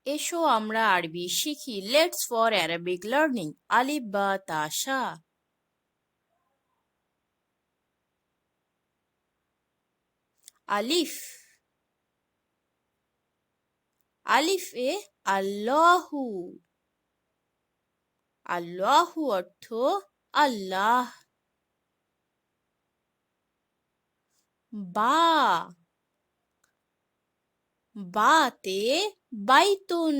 এসো আমরা আরবি শিখি। Let's for Arabic learning. আলিফ বা তা সা। আলিফ। আলিফ এ আল্লাহু। আল্লাহু অর্থ আল্লাহ। বা। বাতে বাইতুন।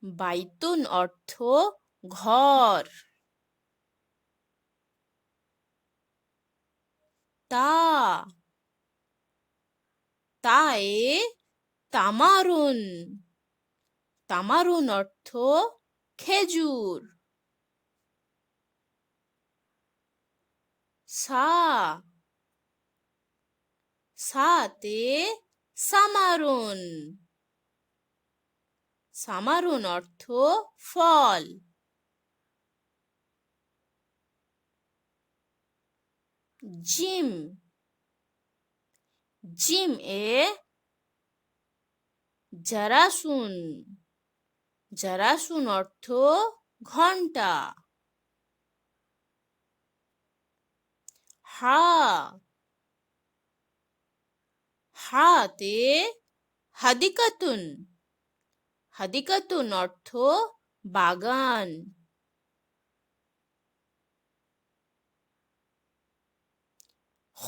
বাইতুন অর্থ ঘর। তা। তায়ে তামারুন। তামারুন অর্থ খেজুর। সা। সাতে সামারুন। সামারুন অর্থ ফল। জিম। জিম এ জারাসুন। জারাসুন অর্থ ঘন্টা। হা। হাতে হাদিকাতুন। হাদিকাতুন অর্থ বাগান। খ।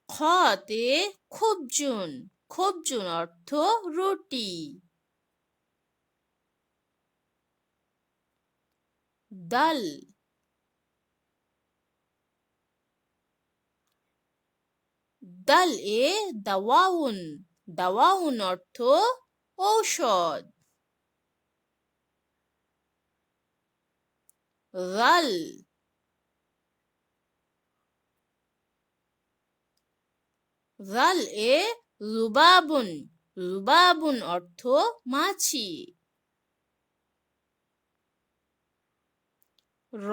খতে খুবজুন। খুবজুন অর্থ রুটি। দাল। দাল এ দাওয়াউন। দাওয়াউন অর্থ ঔষধ। গাল। গাল এ রুবাবুন। রুবাবুন অর্থ মাছি। র।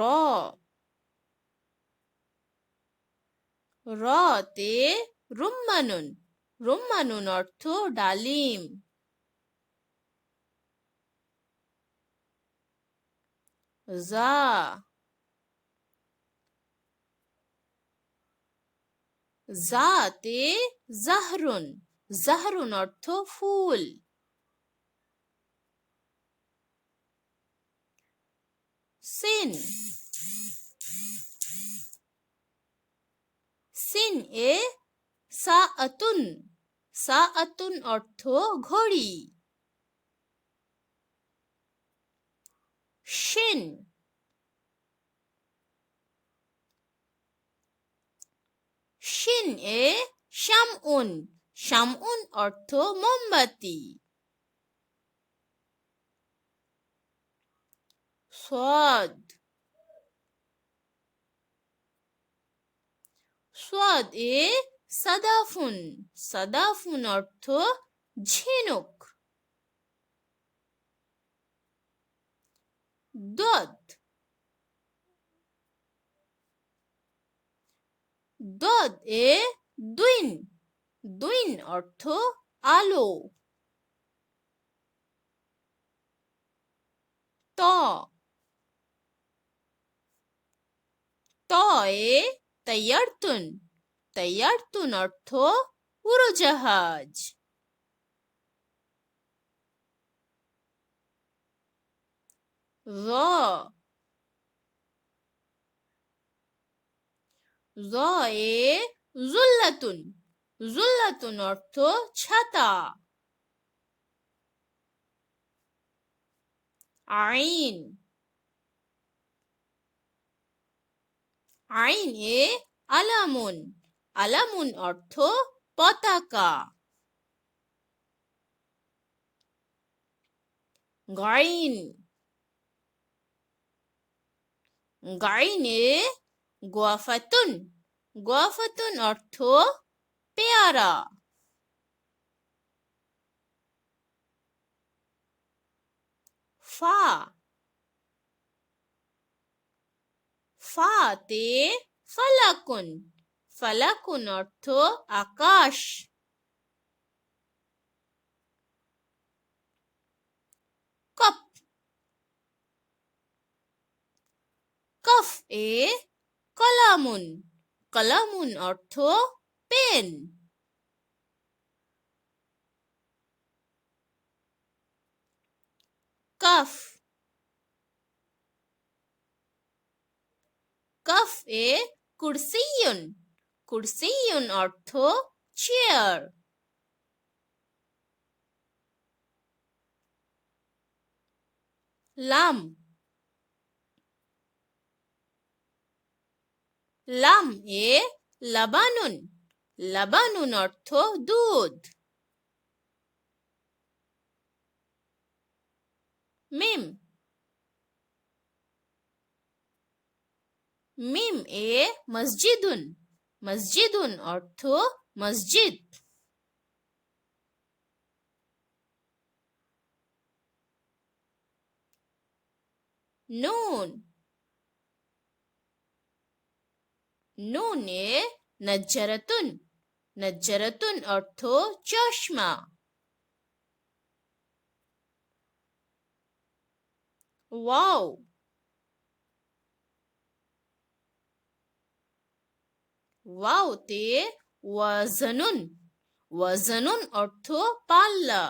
রতে রুম্মানুন। রুম্মানুন অর্থ ডালিম। জা। জাতে জাহরুন। জাহরুন অর্থ ফুল। সিন। সিন এ সাআতুন। সাআতুন অর্থ ঘড়ি। শিন। শিন এ শামউন। শামউন অর্থ মোমবাতি। সাদ। সাদ এ সাদাফুন। সাদাফুন অর্থ ঝিনুক। দদ। দদ এ দুইন। দুইন অর্থ আলো। ত। ত এ তাইয়ারতুন। তাইয়ারতুন অর্থ উড়োজাহাজ। র। র এ জুল্লাতুন। জুল্লাতুন অর্থ ছাতা। আইন। আইন এ আলামুন। আলামুন অর্থ পতাকা। গাইন। গাইন এ গোয়াফাতুন। গোয়াফাতুন অর্থ পেয়ারা। ফা। ফাতে ফালাকুন। ফালাকুন অর্থ আকাশ। কফ কফ এ কলামুন। কলামুন অর্থ পেন। কাফ কফ এ কুরসিয়ুন। কুরসিয়ুন অর্থ চেয়ার। লাম লাম এ লাবানুন। লাবানুন অর্থ দুধ। মিম মিম এ মসজিদুন। মসজিদুন অর্থ মসজিদ। নুন নুন এ নজ্জারাতুন। নজ্জারাতুন অর্থ চশমা। ওয়াও ওয়াওতে ওয়াজনুন। ওয়াজনুন অর্থ পাল্লা।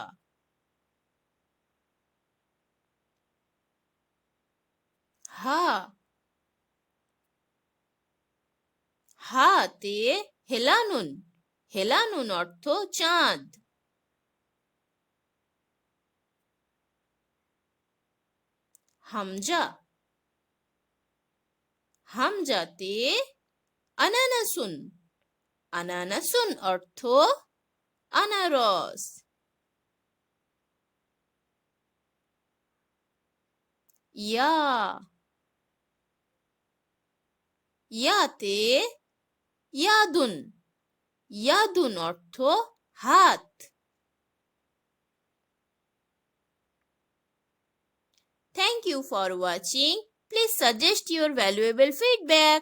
হা হাতে হেলানুন। হেলানুন অর্থ চাঁদ। হামজা হামজাতে আনানাসুন। আনানাসুন অর্থ আনারস। ইয়া ইয়াতে ইয়াদুন। ইয়াদুন অর্থ হাত। Thank you for watching. Please suggest your valuable feedback.